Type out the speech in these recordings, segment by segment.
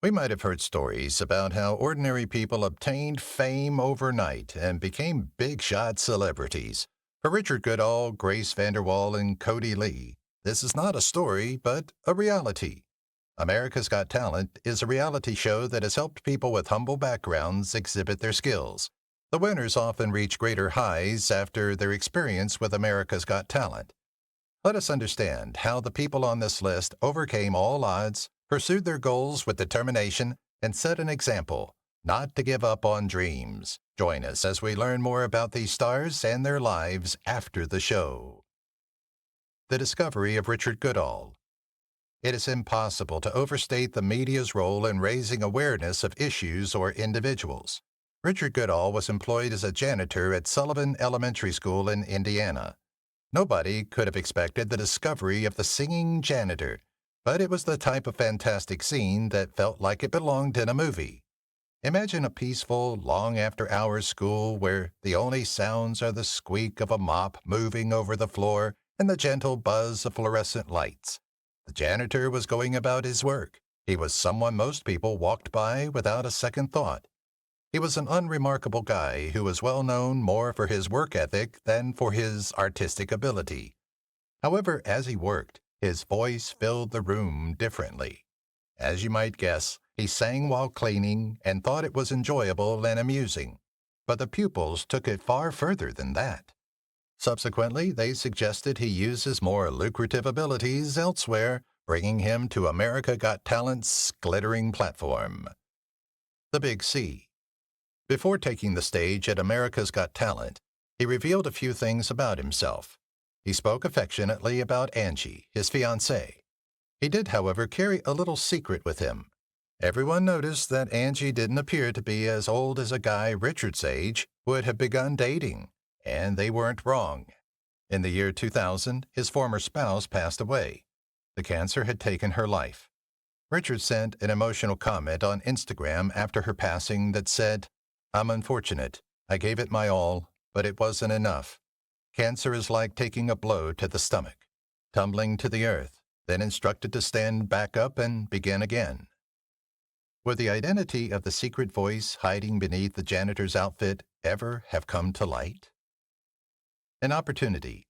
We might have heard stories about how ordinary people obtained fame overnight and became big-shot celebrities. For Richard Goodall, Grace VanderWaal, and Cody Lee, this is not a story, but a reality. America's Got Talent is a reality show that has helped people with humble backgrounds exhibit their skills. The winners often reach greater highs after their experience with America's Got Talent. Let us understand how the people on this list overcame all odds, pursued their goals with determination, and set an example not to give up on dreams. Join us as we learn more about these stars and their lives after the show. The discovery of Richard Goodall. It is impossible to overstate the media's role in raising awareness of issues or individuals. Richard Goodall was employed as a janitor at Sullivan Elementary School in Indiana. Nobody could have expected the discovery of the singing janitor, but it was the type of fantastic scene that felt like it belonged in a movie. Imagine a peaceful, long-after-hours school where the only sounds are the squeak of a mop moving over the floor and the gentle buzz of fluorescent lights. The janitor was going about his work. He was someone most people walked by without a second thought. He was an unremarkable guy who was well known more for his work ethic than for his artistic ability. However, as he worked, his voice filled the room differently. As you might guess, he sang while cleaning and thought it was enjoyable and amusing. But the pupils took it far further than that. Subsequently, they suggested he use his more lucrative abilities elsewhere, bringing him to America Got Talent's glittering platform. The Big C. Before taking the stage at America's Got Talent, he revealed a few things about himself. He spoke affectionately about Angie, his fiancée. He did, however, carry a little secret with him. Everyone noticed that Angie didn't appear to be as old as a guy Richard's age would have begun dating, and they weren't wrong. In the year 2000, his former spouse passed away. The cancer had taken her life. Richard sent an emotional comment on Instagram after her passing that said, "I'm unfortunate. I gave it my all, but it wasn't enough. Cancer is like taking a blow to the stomach, tumbling to the earth, then instructed to stand back up and begin again." Would the identity of the secret voice hiding beneath the janitor's outfit ever have come to light? An opportunity.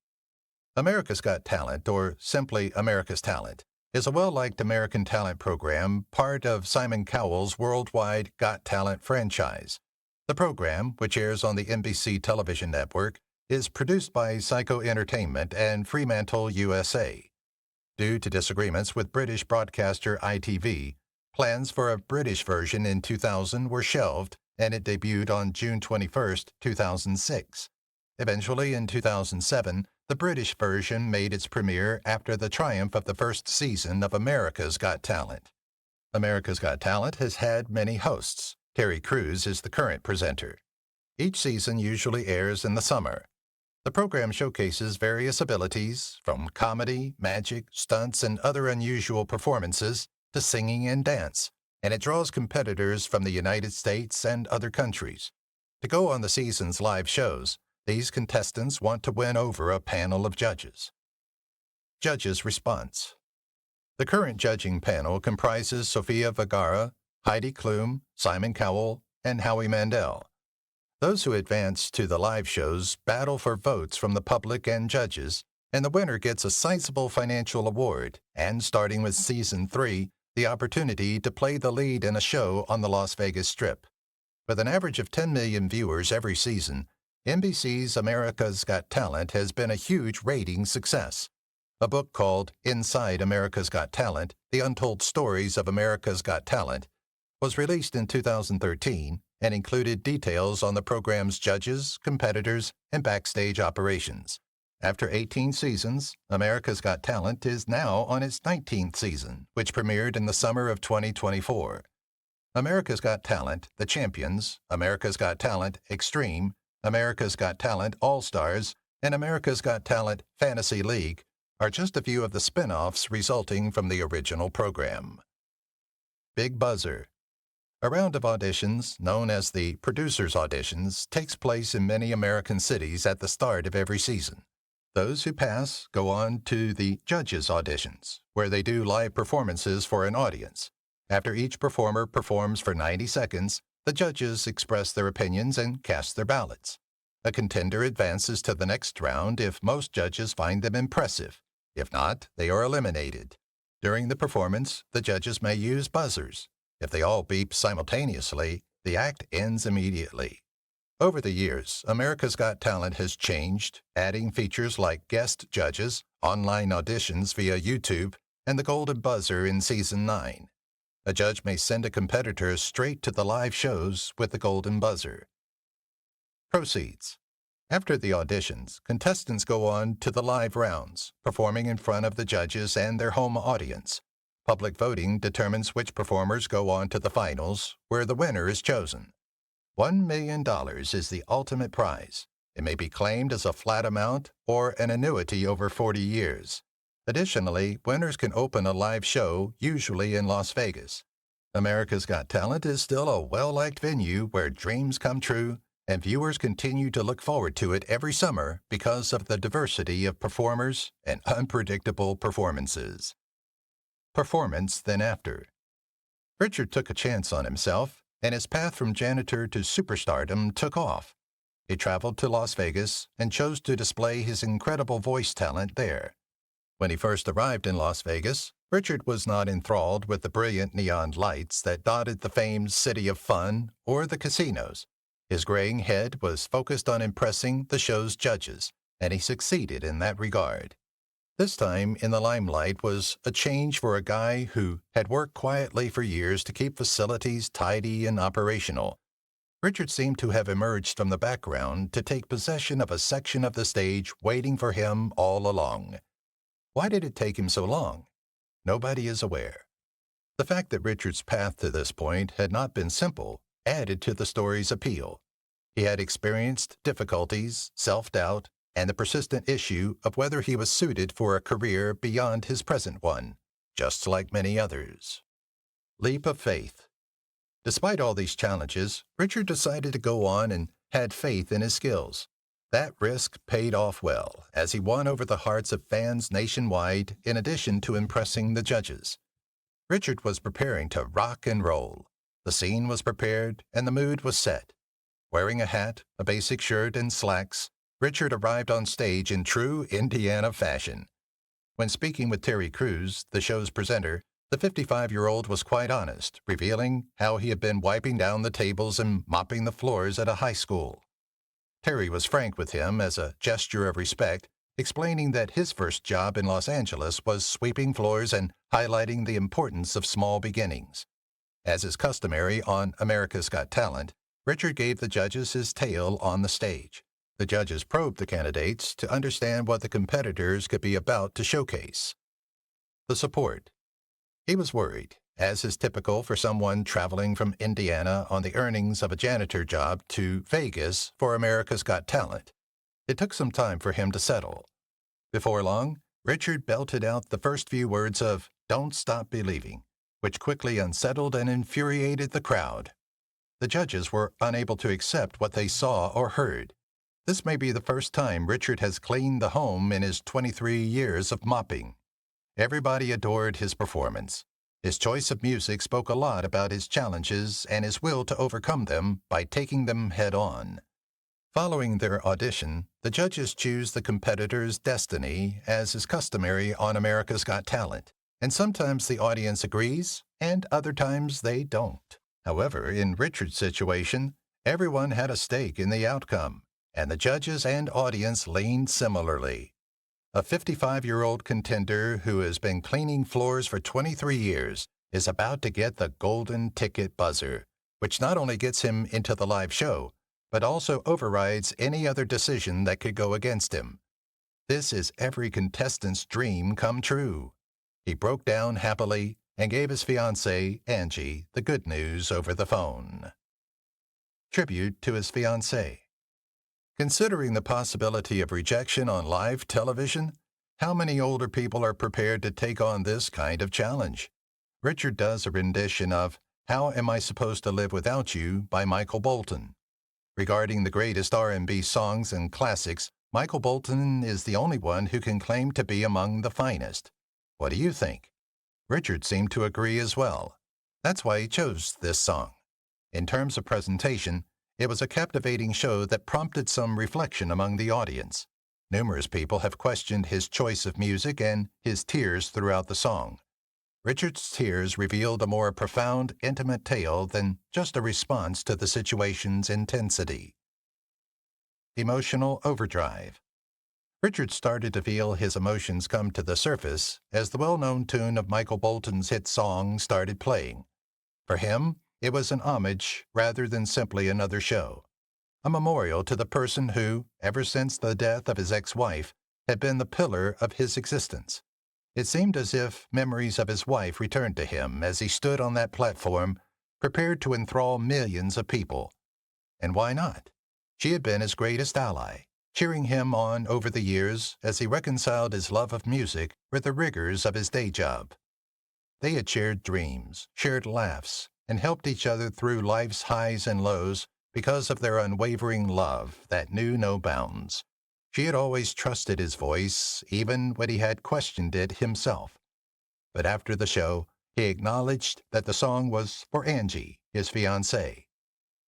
America's Got Talent, or simply America's Talent, is a well-liked American talent program, part of Simon Cowell's worldwide Got Talent franchise. The program, which airs on the NBC television network, is produced by Psycho Entertainment and Fremantle, USA. Due to disagreements with British broadcaster ITV, plans for a British version in 2000 were shelved, and it debuted on June 21, 2006. Eventually, in 2007, the British version made its premiere after the triumph of the first season of America's Got Talent. America's Got Talent has had many hosts. Terry Crews is the current presenter. Each season usually airs in the summer. The program showcases various abilities, from comedy, magic, stunts, and other unusual performances, to singing and dance, and it draws competitors from the United States and other countries. To go on the season's live shows, these contestants want to win over a panel of judges. Judges' response. The current judging panel comprises Sofia Vergara, Heidi Klum, Simon Cowell, and Howie Mandel. Those who advance to the live shows battle for votes from the public and judges, and the winner gets a sizable financial award, and starting with Season 3, the opportunity to play the lead in a show on the Las Vegas Strip. With an average of 10 million viewers every season, NBC's America's Got Talent has been a huge rating success. A book called Inside America's Got Talent, The Untold Stories of America's Got Talent, was released in 2013 and included details on the program's judges, competitors, and backstage operations. After 18 seasons, America's Got Talent is now on its 19th season, which premiered in the summer of 2024. America's Got Talent, The Champions, America's Got Talent, Extreme, America's Got Talent, All-Stars, and America's Got Talent, Fantasy League are just a few of the spin-offs resulting from the original program. Big Buzzer. A round of auditions, known as the Producers' Auditions, takes place in many American cities at the start of every season. Those who pass go on to the Judges' Auditions, where they do live performances for an audience. After each performer performs for 90 seconds, the judges express their opinions and cast their ballots. A contender advances to the next round if most judges find them impressive. If not, they are eliminated. During the performance, the judges may use buzzers. If they all beep simultaneously, the act ends immediately. Over the years, America's Got Talent has changed, adding features like guest judges, online auditions via YouTube, and the golden buzzer in Season 9. A judge may send a competitor straight to the live shows with the golden buzzer. Proceeds. After the auditions, contestants go on to the live rounds, performing in front of the judges and their home audience. Public voting determines which performers go on to the finals, where the winner is chosen. $1 million is the ultimate prize. It may be claimed as a flat amount or an annuity over 40 years. Additionally, winners can open a live show, usually in Las Vegas. America's Got Talent is still a well-liked venue where dreams come true, and viewers continue to look forward to it every summer because of the diversity of performers and unpredictable performances. Performance then after. Richard took a chance on himself, and his path from janitor to superstardom took off. He traveled to Las Vegas and chose to display his incredible voice talent there. When he first arrived in Las Vegas, Richard was not enthralled with the brilliant neon lights that dotted the famed City of Fun or the casinos. His graying head was focused on impressing the show's judges, and he succeeded in that regard. This time in the limelight was a change for a guy who had worked quietly for years to keep facilities tidy and operational. Richard seemed to have emerged from the background to take possession of a section of the stage waiting for him all along. Why did it take him so long? Nobody is aware. The fact that Richard's path to this point had not been simple added to the story's appeal. He had experienced difficulties, self-doubt, and the persistent issue of whether he was suited for a career beyond his present one, just like many others. Leap of faith. Despite all these challenges, Richard decided to go on and had faith in his skills. That risk paid off well, as he won over the hearts of fans nationwide in addition to impressing the judges. Richard was preparing to rock and roll. The scene was prepared, and the mood was set. Wearing a hat, a basic shirt, and slacks, Richard arrived on stage in true Indiana fashion. When speaking with Terry Crews, the show's presenter, the 55-year-old was quite honest, revealing how he had been wiping down the tables and mopping the floors at a high school. Terry was frank with him as a gesture of respect, explaining that his first job in Los Angeles was sweeping floors and highlighting the importance of small beginnings. As is customary on America's Got Talent, Richard gave the judges his tale on the stage. The judges probed the candidates to understand what the competitors could be about to showcase. The support. He was worried, as is typical for someone traveling from Indiana on the earnings of a janitor job to Vegas for America's Got Talent. It took some time for him to settle. Before long, Richard belted out the first few words of "Don't Stop Believing," which quickly unsettled and infuriated the crowd. The judges were unable to accept what they saw or heard. This may be the first time Richard has cleaned the home in his 23 years of mopping. Everybody adored his performance. His choice of music spoke a lot about his challenges and his will to overcome them by taking them head-on. Following their audition, the judges choose the competitor's destiny, as is customary on America's Got Talent, and sometimes the audience agrees, and other times they don't. However, in Richard's situation, everyone had a stake in the outcome, and the judges and audience leaned similarly. A 55-year-old contender who has been cleaning floors for 23 years is about to get the golden ticket buzzer, which not only gets him into the live show, but also overrides any other decision that could go against him. This is every contestant's dream come true. He broke down happily and gave his fiancée, Angie, the good news over the phone. Tribute to his fiancée. Considering the possibility of rejection on live television, how many older people are prepared to take on this kind of challenge? Richard does a rendition of "How Am I Supposed to Live Without You" by Michael Bolton. Regarding the greatest R&B songs and classics, Michael Bolton is the only one who can claim to be among the finest. What do you think? Richard seemed to agree as well. That's why he chose this song. In terms of presentation, it was a captivating show that prompted some reflection among the audience. Numerous people have questioned his choice of music and his tears throughout the song. Richard's tears revealed a more profound, intimate tale than just a response to the situation's intensity. Emotional overdrive. Richard started to feel his emotions come to the surface as the well-known tune of Michael Bolton's hit song started playing. For him, it was an homage rather than simply another show, a memorial to the person who, ever since the death of his ex-wife, had been the pillar of his existence. It seemed as if memories of his wife returned to him as he stood on that platform, prepared to enthrall millions of people. And why not? She had been his greatest ally, cheering him on over the years as he reconciled his love of music with the rigors of his day job. They had shared dreams, shared laughs, and helped each other through life's highs and lows because of their unwavering love that knew no bounds. She had always trusted his voice, even when he had questioned it himself. But after the show, he acknowledged that the song was for Angie, his fiancée.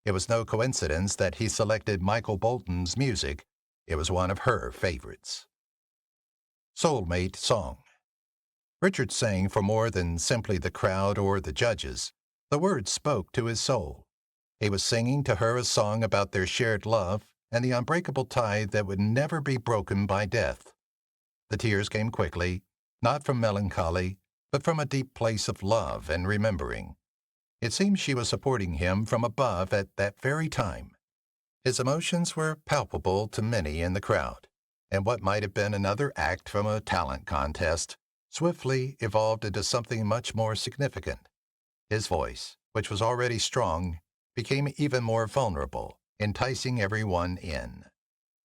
It was no coincidence that he selected Michael Bolton's music. It was one of her favorites. Soulmate Song. Richard sang for more than simply the crowd or the judges. The words spoke to his soul. He was singing to her a song about their shared love and the unbreakable tie that would never be broken by death. The tears came quickly, not from melancholy, but from a deep place of love and remembering. It seemed she was supporting him from above at that very time. His emotions were palpable to many in the crowd, and what might have been another act from a talent contest swiftly evolved into something much more significant. His voice, which was already strong, became even more vulnerable, enticing everyone in.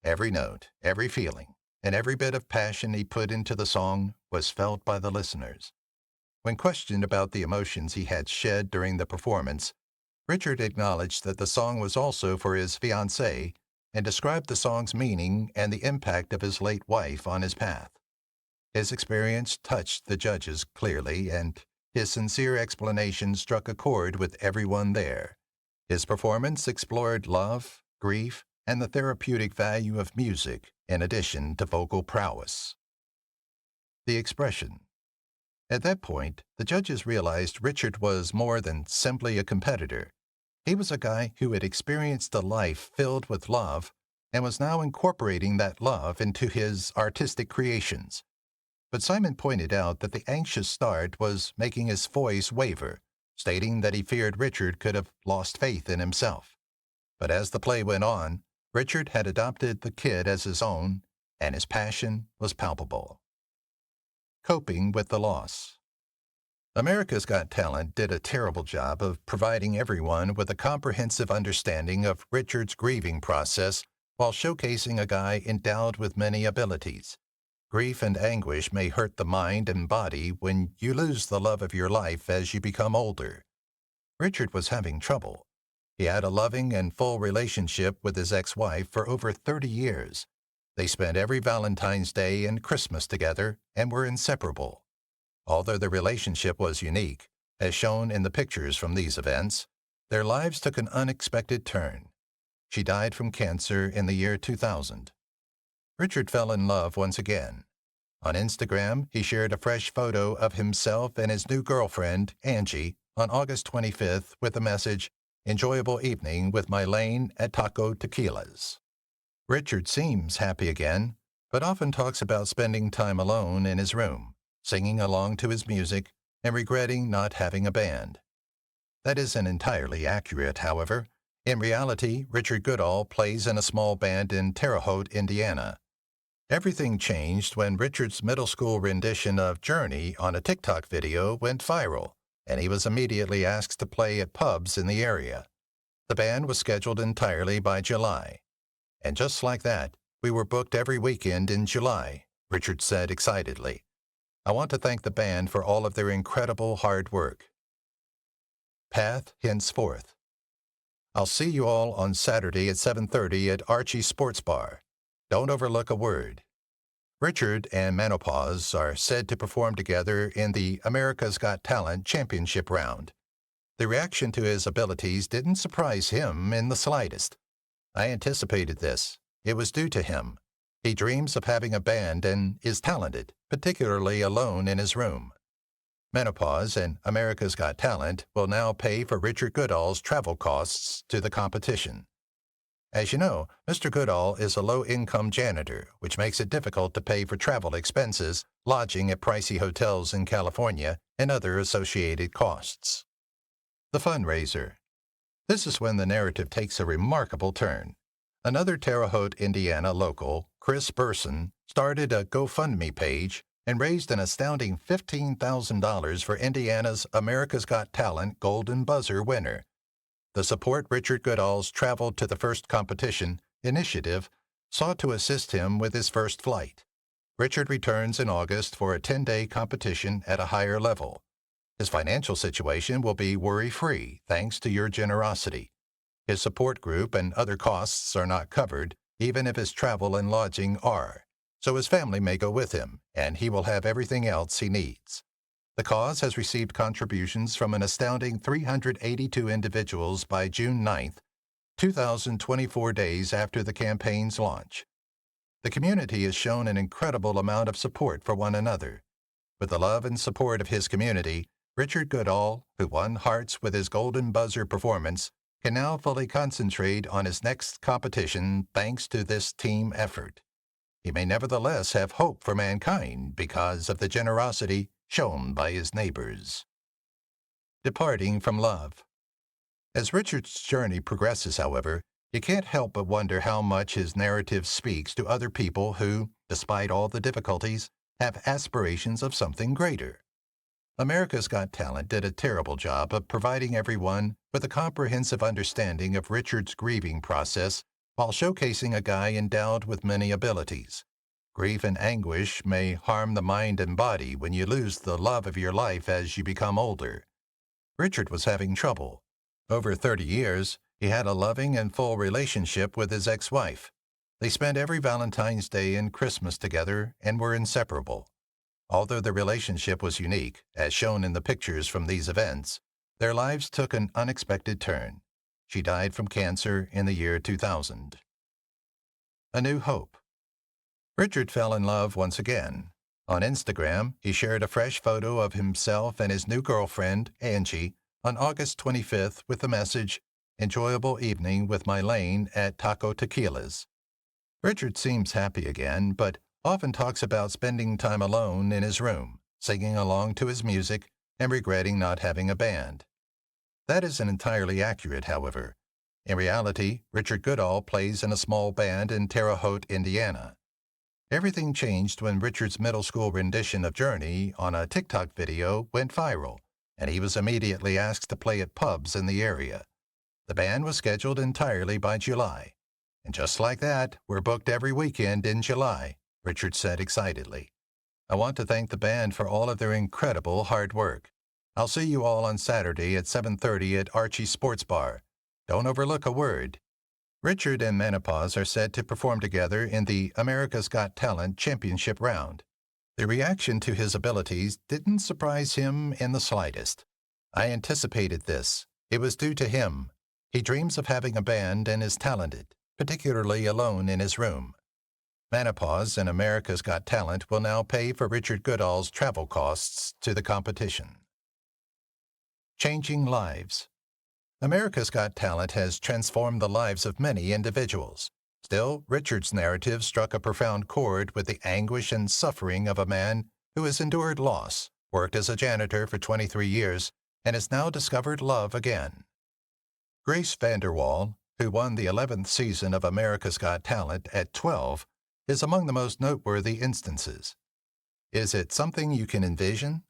Every note, every feeling, and every bit of passion he put into the song was felt by the listeners. When questioned about the emotions he had shed during the performance, Richard acknowledged that the song was also for his fiancée and described the song's meaning and the impact of his late wife on his path. His experience touched the judges clearly, and his sincere explanation struck a chord with everyone there. His performance explored love, grief, and the therapeutic value of music in addition to vocal prowess. The expression. At that point, the judges realized Richard was more than simply a competitor. He was a guy who had experienced a life filled with love and was now incorporating that love into his artistic creations. But Simon pointed out that the anxious start was making his voice waver, stating that he feared Richard could have lost faith in himself. But as the play went on, Richard had adopted the kid as his own, and his passion was palpable. Coping with the loss. America's Got Talent did a terrible job of providing everyone with a comprehensive understanding of Richard's grieving process while showcasing a guy endowed with many abilities. Grief and anguish may hurt the mind and body when you lose the love of your life as you become older. Richard was having trouble. He had a loving and full relationship with his ex-wife for over 30 years. They spent every Valentine's Day and Christmas together and were inseparable. Although the relationship was unique, as shown in the pictures from these events, their lives took an unexpected turn. She died from cancer in the year 2000. Richard fell in love once again. On Instagram, he shared a fresh photo of himself and his new girlfriend, Angie, on August 25th with the message, "Enjoyable evening with my Lane at Taco Tequilas." Richard seems happy again, but often talks about spending time alone in his room, singing along to his music, and regretting not having a band. That isn't entirely accurate, however. In reality, Richard Goodall plays in a small band in Terre Haute, Indiana. Everything changed when Richard's middle school rendition of Journey on a TikTok video went viral, and he was immediately asked to play at pubs in the area. The band was scheduled entirely by July. And just like that, we were booked every weekend in July, Richard said excitedly. I want to thank the band for all of their incredible hard work. Path henceforth. I'll see you all on Saturday at 7:30 at Archie's Sports Bar. Don't overlook a word. Richard and Menopause are said to perform together in the America's Got Talent Championship round. The reaction to his abilities didn't surprise him in the slightest. I anticipated this. It was due to him. He dreams of having a band and is talented, particularly alone in his room. Menopause and America's Got Talent will now pay for Richard Goodall's travel costs to the competition. As you know, Mr. Goodall is a low-income janitor, which makes it difficult to pay for travel expenses, lodging at pricey hotels in California, and other associated costs. The fundraiser. This is when the narrative takes a remarkable turn. Another Terre Haute, Indiana local, Chris Burson, started a GoFundMe page and raised an astounding $15,000 for Indiana's America's Got Talent Golden Buzzer winner. The Support Richard Goodall's Travel to the First Competition initiative sought to assist him with his first flight. Richard returns in August for a 10-day competition at a higher level. His financial situation will be worry-free thanks to your generosity. His support group and other costs are not covered, even if his travel and lodging are, so his family may go with him, and he will have everything else he needs. The cause has received contributions from an astounding 382 individuals by June 9th, 2024 days after the campaign's launch. The community has shown an incredible amount of support for one another. With the love and support of his community, Richard Goodall, who won hearts with his Golden Buzzer performance, can now fully concentrate on his next competition thanks to this team effort. He may nevertheless have hope for mankind because of the generosity shown by his neighbors. Departing from love. As Richard's journey progresses, however, you can't help but wonder how much his narrative speaks to other people who, despite all the difficulties, have aspirations of something greater. America's Got Talent did a terrible job of providing everyone with a comprehensive understanding of Richard's grieving process while showcasing a guy endowed with many abilities. Grief and anguish may harm the mind and body when you lose the love of your life as you become older. Richard was having trouble. Over 30 years, he had a loving and full relationship with his ex-wife. They spent every Valentine's Day and Christmas together and were inseparable. Although the relationship was unique, as shown in the pictures from these events, their lives took an unexpected turn. She died from cancer in the year 2000. A New Hope. Richard fell in love once again. On Instagram, he shared a fresh photo of himself and his new girlfriend, Angie, on August 25th with the message, "Enjoyable evening with my Lane at Taco Tequila's." Richard seems happy again, but often talks about spending time alone in his room, singing along to his music, and regretting not having a band. That isn't entirely accurate, however. In reality, Richard Goodall plays in a small band in Terre Haute, Indiana. Everything changed when Richard's middle school rendition of Journey on a TikTok video went viral, and he was immediately asked to play at pubs in the area. The band was scheduled entirely by July. And just like that, we're booked every weekend in July, Richard said excitedly. I want to thank the band for all of their incredible hard work. I'll see you all on Saturday at 7:30 at Archie's Sports Bar. Don't overlook a word. Richard and Menopause are set to perform together in the America's Got Talent Championship round. The reaction to his abilities didn't surprise him in the slightest. I anticipated this. It was due to him. He dreams of having a band and is talented, particularly alone in his room. Menopause and America's Got Talent will now pay for Richard Goodall's travel costs to the competition. Changing lives. America's Got Talent has transformed the lives of many individuals. Still, Richard's narrative struck a profound chord with the anguish and suffering of a man who has endured loss, worked as a janitor for 23 years, and has now discovered love again. Grace VanderWaal, who won the 11th season of America's Got Talent at 12, is among the most noteworthy instances. Is it something you can envision?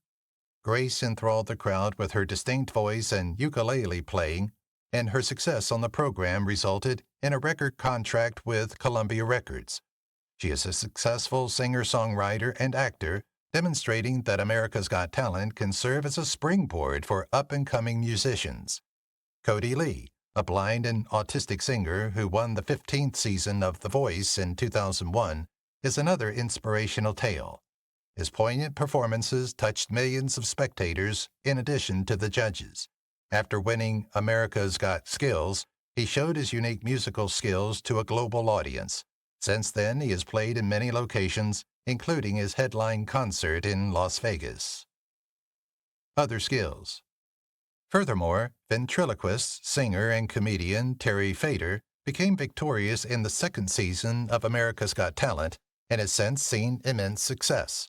Grace enthralled the crowd with her distinct voice and ukulele playing, and her success on the program resulted in a record contract with Columbia Records. She is a successful singer-songwriter and actor, demonstrating that America's Got Talent can serve as a springboard for up-and-coming musicians. Cody Lee, a blind and autistic singer who won the 15th season of The Voice in 2001, is another inspirational tale. His poignant performances touched millions of spectators in addition to the judges. After winning America's Got Skills, he showed his unique musical skills to a global audience. Since then, he has played in many locations, including his headline concert in Las Vegas. Other skills. Furthermore, ventriloquist, singer, and comedian Terry Fader became victorious in the second season of America's Got Talent and has since seen immense success.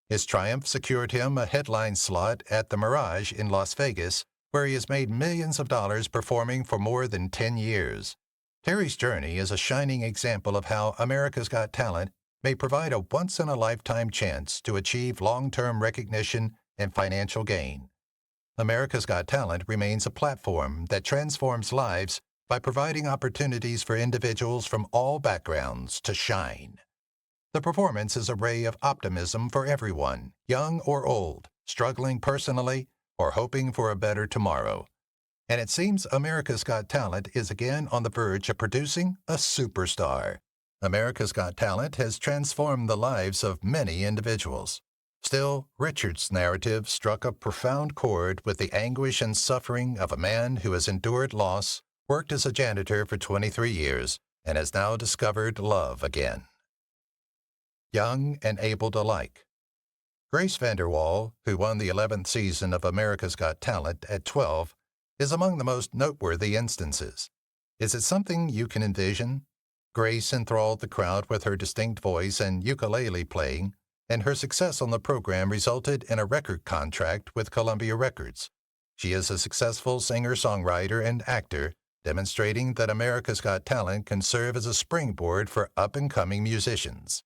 His triumph secured him a headline slot at the Mirage in Las Vegas, where he has made millions of dollars performing for more than 10 years. Terry's journey is a shining example of how America's Got Talent may provide a once-in-a-lifetime chance to achieve long-term recognition and financial gain. America's Got Talent remains a platform that transforms lives by providing opportunities for individuals from all backgrounds to shine. The performance is a ray of optimism for everyone, young or old, struggling personally, or hoping for a better tomorrow. And it seems America's Got Talent is again on the verge of producing a superstar. America's Got Talent has transformed the lives of many individuals. Still, Richard's narrative struck a profound chord with the anguish and suffering of a man who has endured loss, worked as a janitor for 23 years, and has now discovered love again. Young and able to like. Grace VanderWaal, who won the 11th season of America's Got Talent at 12, is among the most noteworthy instances. Is it something you can envision? Grace enthralled the crowd with her distinct voice and ukulele playing, and her success on the program resulted in a record contract with Columbia Records. She is a successful singer-songwriter and actor, demonstrating that America's Got Talent can serve as a springboard for up-and-coming musicians.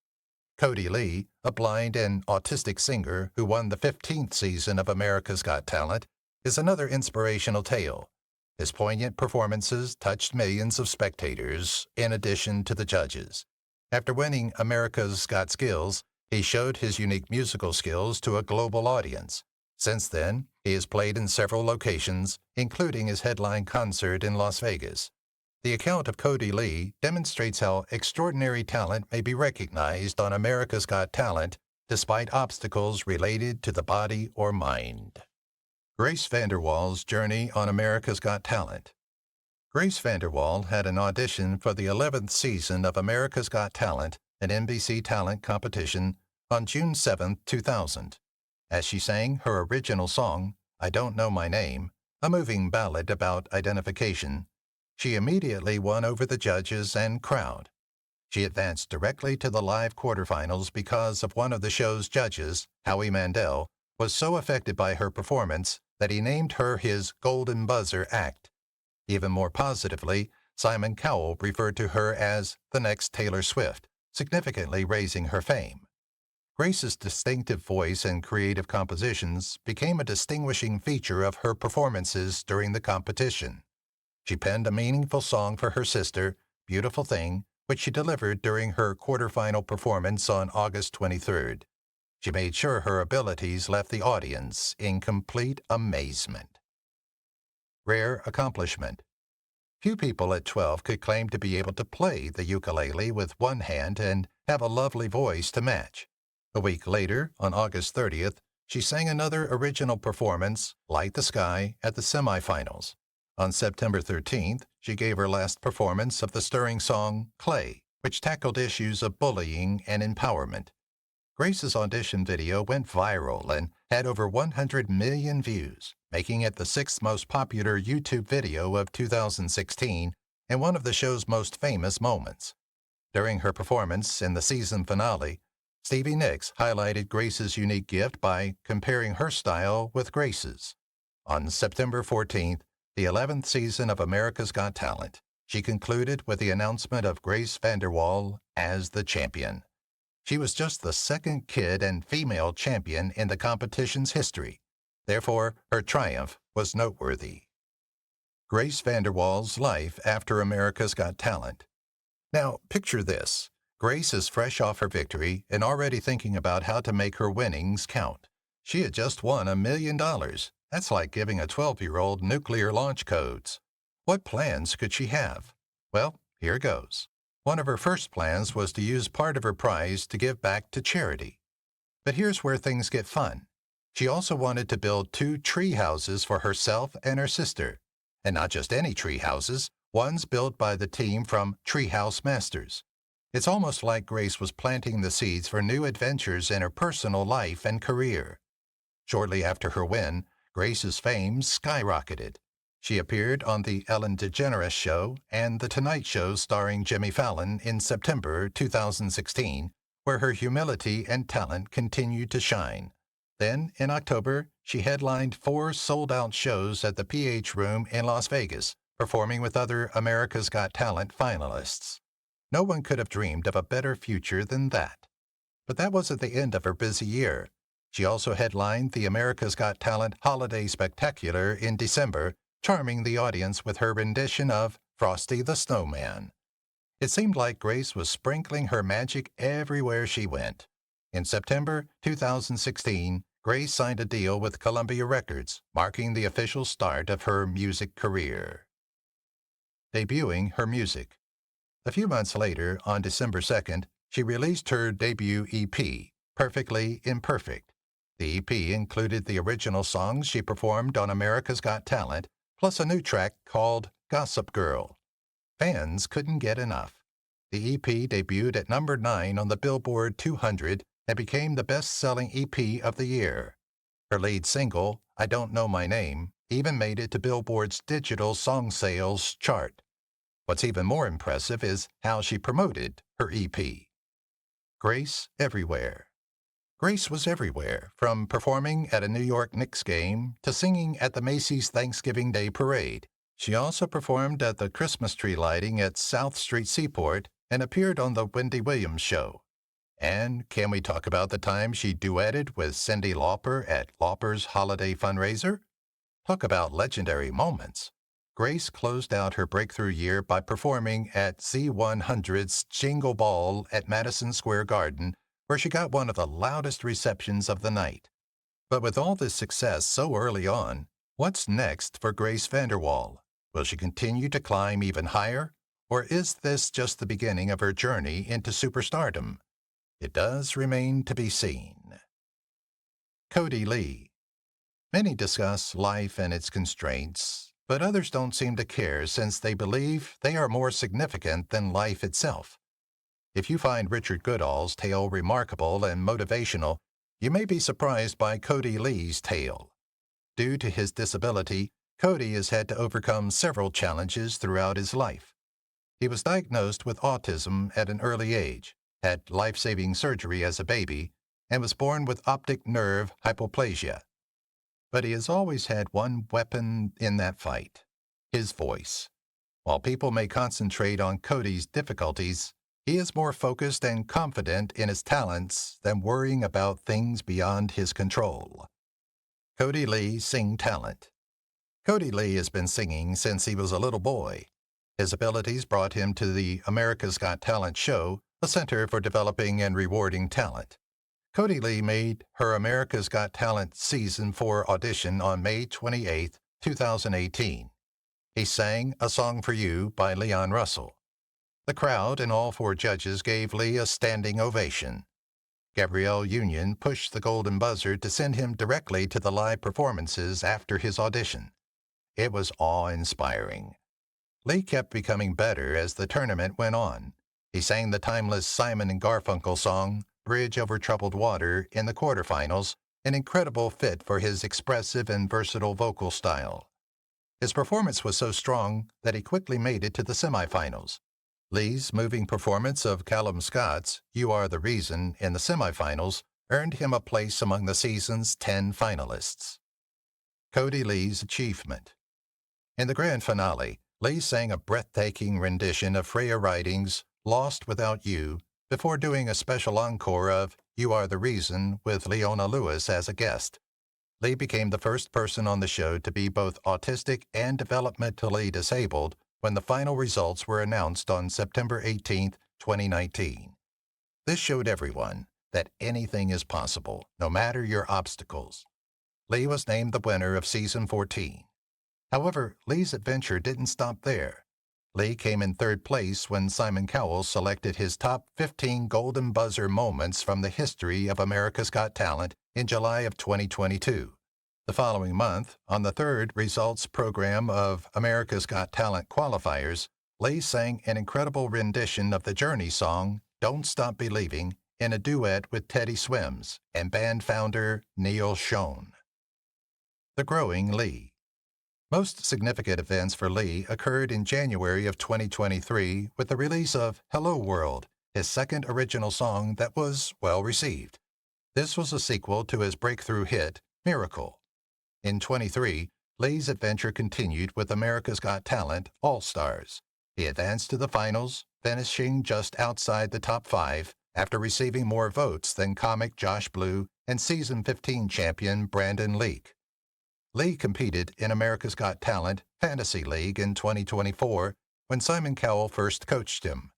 Cody Lee, a blind and autistic singer who won the 15th season of America's Got Talent, is another inspirational tale. His poignant performances touched millions of spectators, in addition to the judges. After winning America's Got Skills, he showed his unique musical skills to a global audience. Since then, he has played in several locations, including his headline concert in Las Vegas. The account of Cody Lee demonstrates how extraordinary talent may be recognized on America's Got Talent despite obstacles related to the body or mind. Grace VanderWaal's journey on America's Got Talent. Grace VanderWaal had an audition for the 11th season of America's Got Talent, an NBC talent competition, on June 7, 2000. As she sang her original song, I Don't Know My Name, a moving ballad about identification, she immediately won over the judges and crowd. She advanced directly to the live quarterfinals because of one of the show's judges, Howie Mandel, was so affected by her performance that he named her his Golden Buzzer act. Even more positively, Simon Cowell referred to her as the next Taylor Swift, significantly raising her fame. Grace's distinctive voice and creative compositions became a distinguishing feature of her performances during the competition. She penned a meaningful song for her sister, Beautiful Thing, which she delivered during her quarterfinal performance on August 23rd. She made sure her abilities left the audience in complete amazement. Rare accomplishment. Few people at 12 could claim to be able to play the ukulele with one hand and have a lovely voice to match. A week later, on August 30th, she sang another original performance, Light the Sky, at the semifinals. On September 13th, she gave her last performance of the stirring song, Clay, which tackled issues of bullying and empowerment. Grace's audition video went viral and had over 100 million views, making it the 6th most popular YouTube video of 2016 and one of the show's most famous moments. During her performance in the season finale, Stevie Nicks highlighted Grace's unique gift by comparing her style with Grace's. On September 14th, the 11th season of America's Got Talent, she concluded with the announcement of Grace VanderWaal as the champion. She was just the second kid and female champion in the competition's history. Therefore, her triumph was noteworthy. Grace VanderWaal's life after America's Got Talent. Now, picture this. Grace is fresh off her victory and already thinking about how to make her winnings count. She had just won $1 million. That's like giving a 12-year-old nuclear launch codes. What plans could she have? Well, here goes. One of her first plans was to use part of her prize to give back to charity. But here's where things get fun. She also wanted to build 2 tree houses for herself and her sister. And not just any tree houses, ones built by the team from Treehouse Masters. It's almost like Grace was planting the seeds for new adventures in her personal life and career. Shortly after her win, Grace's fame skyrocketed. She appeared on The Ellen DeGeneres Show and The Tonight Show starring Jimmy Fallon in September 2016, where her humility and talent continued to shine. Then, in October, she headlined 4 sold-out shows at the PH Room in Las Vegas, performing with other America's Got Talent finalists. No one could have dreamed of a better future than that. But that wasn't the end of her busy year. She also headlined the America's Got Talent Holiday Spectacular in December, charming the audience with her rendition of Frosty the Snowman. It seemed like Grace was sprinkling her magic everywhere she went. In September 2016, Grace signed a deal with Columbia Records, marking the official start of her music career. Debuting her music. A few months later, on December 2nd, she released her debut EP, Perfectly Imperfect. The EP included the original songs she performed on America's Got Talent, plus a new track called Gossip Girl. Fans couldn't get enough. The EP debuted at number 9 on the Billboard 200 and became the best-selling EP of the year. Her lead single, I Don't Know My Name, even made it to Billboard's digital song sales chart. What's even more impressive is how she promoted her EP. Grace Everywhere. Grace was everywhere, from performing at a New York Knicks game to singing at the Macy's Thanksgiving Day Parade. She also performed at the Christmas tree lighting at South Street Seaport and appeared on The Wendy Williams Show. And can we talk about the time she duetted with Cyndi Lauper at Lauper's holiday fundraiser? Talk about legendary moments. Grace closed out her breakthrough year by performing at Z100's Jingle Ball at Madison Square Garden, where she got one of the loudest receptions of the night. But with all this success so early on, what's next for Grace VanderWaal? Will she continue to climb even higher? Or is this just the beginning of her journey into superstardom? It does remain to be seen. Cody Lee. Many discuss life and its constraints, but others don't seem to care since they believe they are more significant than life itself. If you find Richard Goodall's tale remarkable and motivational, you may be surprised by Cody Lee's tale. Due to his disability, Cody has had to overcome several challenges throughout his life. He was diagnosed with autism at an early age, had life-saving surgery as a baby, and was born with optic nerve hypoplasia. But he has always had one weapon in that fight: his voice. While people may concentrate on Cody's difficulties, he is more focused and confident in his talents than worrying about things beyond his control. Cody Lee Sing Talent. Cody Lee has been singing since he was a little boy. His abilities brought him to the America's Got Talent show, a center for developing and rewarding talent. Cody Lee made her America's Got Talent Season 4 audition on May 28, 2018. He sang A Song for You by Leon Russell. The crowd and all 4 judges gave Lee a standing ovation. Gabrielle Union pushed the golden buzzer to send him directly to the live performances after his audition. It was awe-inspiring. Lee kept becoming better as the tournament went on. He sang the timeless Simon and Garfunkel song, Bridge Over Troubled Water, in the quarterfinals, an incredible fit for his expressive and versatile vocal style. His performance was so strong that he quickly made it to the semifinals. Lee's moving performance of Callum Scott's You Are the Reason in the semifinals earned him a place among the season's 10 finalists. Cody Lee's achievement. In the grand finale, Lee sang a breathtaking rendition of Freya Riding's Lost Without You before doing a special encore of You Are the Reason with Leona Lewis as a guest. Lee became the first person on the show to be both autistic and developmentally disabled when the final results were announced on September 18, 2019. This showed everyone that anything is possible, no matter your obstacles. Lee was named the winner of Season 14. However, Lee's adventure didn't stop there. Lee came in third place when Simon Cowell selected his top 15 Golden Buzzer moments from the history of America's Got Talent in July of 2022. The following month, on the third results program of America's Got Talent qualifiers, Lee sang an incredible rendition of the Journey song, Don't Stop Believing, in a duet with Teddy Swims and band founder Neil Schon. The Growing Lee. Most significant events for Lee occurred in January of 2023 with the release of Hello World, his second original song that was well received. This was a sequel to his breakthrough hit, Miracle. In 23, Lee's adventure continued with America's Got Talent All-Stars. He advanced to the finals, finishing just outside the top 5 after receiving more votes than comic Josh Blue and season 15 champion Brandon Leake. Lee competed in America's Got Talent Fantasy League in 2024 when Simon Cowell first coached him.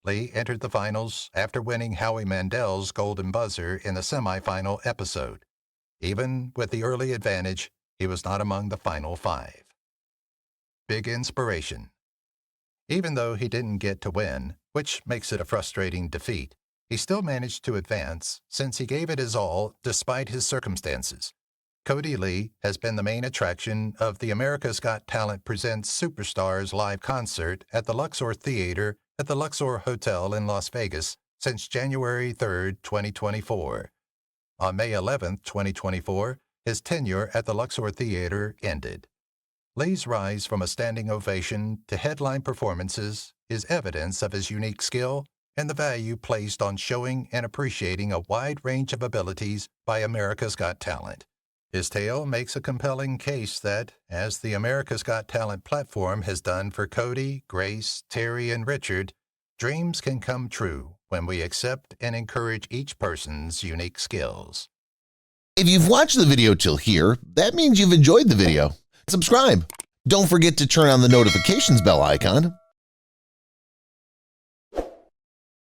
Lee entered the finals after winning Howie Mandel's Golden Buzzer in the semifinal episode. Even with the early advantage, he was not among the final 5. Big inspiration. Even though he didn't get to win, which makes it a frustrating defeat, he still managed to advance since he gave it his all despite his circumstances. Cody Lee has been the main attraction of the America's Got Talent Presents Superstars live concert at the Luxor Theater at the Luxor Hotel in Las Vegas since January 3, 2024. On May 11, 2024, his tenure at the Luxor Theater ended. Lee's rise from a standing ovation to headline performances is evidence of his unique skill and the value placed on showing and appreciating a wide range of abilities by America's Got Talent. His tale makes a compelling case that, as the America's Got Talent platform has done for Cody, Grace, Terry, and Richard, dreams can come true when we accept and encourage each person's unique skills. If you've watched the video till here, that means you've enjoyed the video. Subscribe. Don't forget to turn on the notifications bell icon